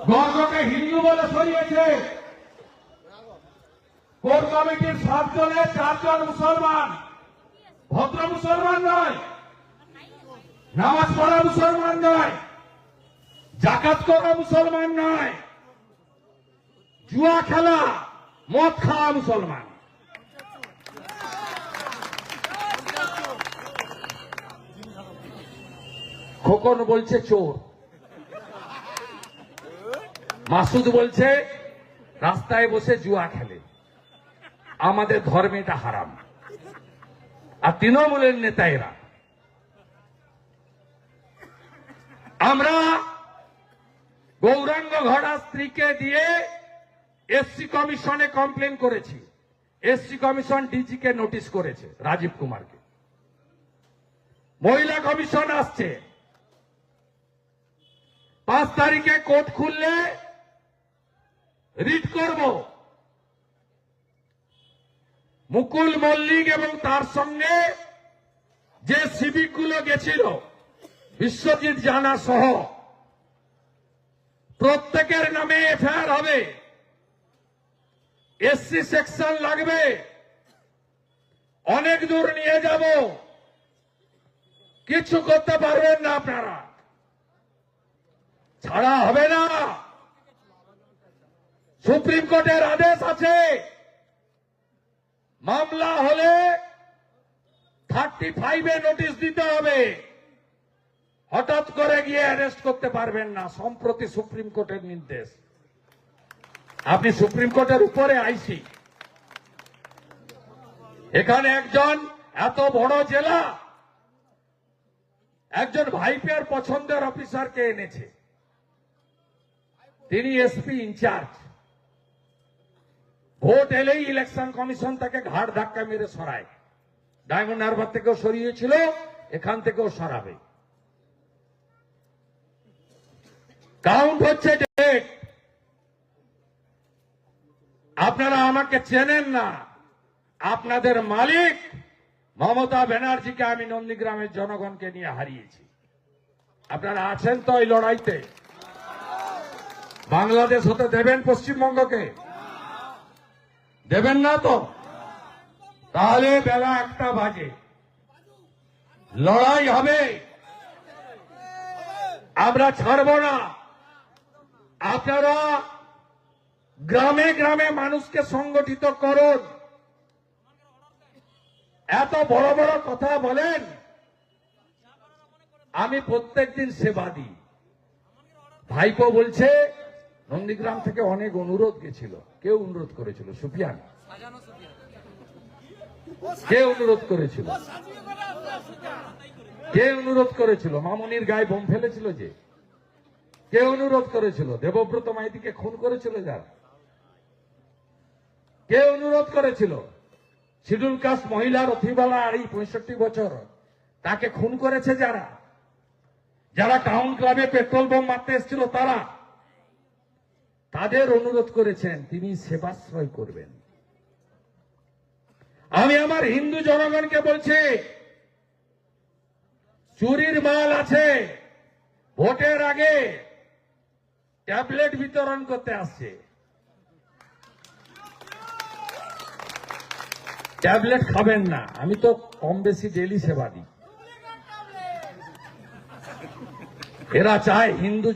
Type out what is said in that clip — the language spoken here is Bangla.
গর্গকে হিন্দু বলে সরিয়েছে। কোর কমিটির 7 জনের 4 জন মুসলমান, ভদ্র মুসলমান নয়, নামাজ পড়া মুসলমান নয়, জাকাত করা মুসলমান নয়, জুয়া খেলা মদ খাওয়া মুসলমান। খোকন বলছে চোর, মাসুদ বলছে রাস্তায় বসে জুয়া খেলে, আমাদের ধর্মে এটা হারাম। আর তৃণমূলের নেতারা আমরা গৌরাঙ্গ ঘড়া স্ত্রীকে দিয়ে এসসি কমিশনে কমপ্লেন করেছি। এসসি কমিশন ডিজিকে নোটিশ করেছে, রাজীব কুমারকে। মহিলা কমিশন আসছে, 5 তারিখে কোর্ট খুললে রিট করব। মুকুল মল্লিক এবং তার সঙ্গে যে সিভিক গুলো গেছিল, বিশ্বজিৎ জানা সহ প্রত্যেকের নামে এফআইআর হবে। এসসি সেকশন লাগবে, অনেক দূর নিয়ে যাব, কিছু করতে পারবেন না আপনারা, ছাড়া হবে না। সুপ্রিম কোর্টের আদেশ আছে, মামলা হলে 35-এ নোটিশ দিতে হবে, হঠাৎ করে গিয়ে অ্যারেস্ট করতে পারবেন না। সম্প্রতি সুপ্রিম কোর্টের নির্দেশ। আপনি সুপ্রিম কোর্টের উপরে আইসি, এখানে একজন এত বড় জেলা একজন ভাইপের পছন্দের অফিসারকে এনেছে, তিনি এসপি ইনচার্জ। ভোট এলেই ইলেকশন কমিশন তাকে ঘাড় ধাক্কা মেরে সরায়। ডায়মন্ড হারবার থেকেও সরিয়েছিল, এখান থেকেও সরাবে। কাউন্ট হচ্ছে ডেট। আপনারা আমাকে চেনেন না, আপনাদের মালিক মমতা ব্যানার্জিকে আমি নন্দীগ্রামের জনগণকে নিয়ে হারিয়েছি। আপনারা আছেন তো এই লড়াইতে? বাংলাদেশ হতে দেবেন পশ্চিমবঙ্গকে? দেবেন না তো? তাহলে বেলা 1টা বাজে, লড়াই হবে, আমরা ছাড়ব না। আপনারা গ্রামে গ্রামে মানুষকে সংগঠিত করুন। এত বড় বড় কথা বলেন, আমি প্রত্যেকদিন সেবা দিই। ভাইপো বলছে নন্দীগ্রাম থেকে অনেক অনুরোধ গেছিল। কেউ অনুরোধ করেছিল? সুফিয়ান। কে অনুরোধ করেছিল? কে অনুরোধ করেছিল? মামুনির গায়ে বোম ফেলেছিল যে, কে অনুরোধ করেছিল? দেবব্রত মাইতিকে খুন করেছিল যারা, কে অনুরোধ করেছিল? শিডিউল কাস্ট মহিলা রথিবালা, আর এই 65 বছর, তাকে খুন করেছে যারা, যারা টাউন ক্লাবে পেট্রোল বোম মারতে এসেছিল তারা, তাদের অনুরোধ করেছেন তিনি সেবাশ্রয় করবেন। আমি আমার হিন্দু জনগণকে বলছি, চুরির মাল আছে, ভোটের আগে ট্যাবলেট বিতরণ করতে আসছে। ট্যাবলেট খাবেন না, আমি তো কম বেশি ডেলি সেবা দিই। এরা চায় হিন্দু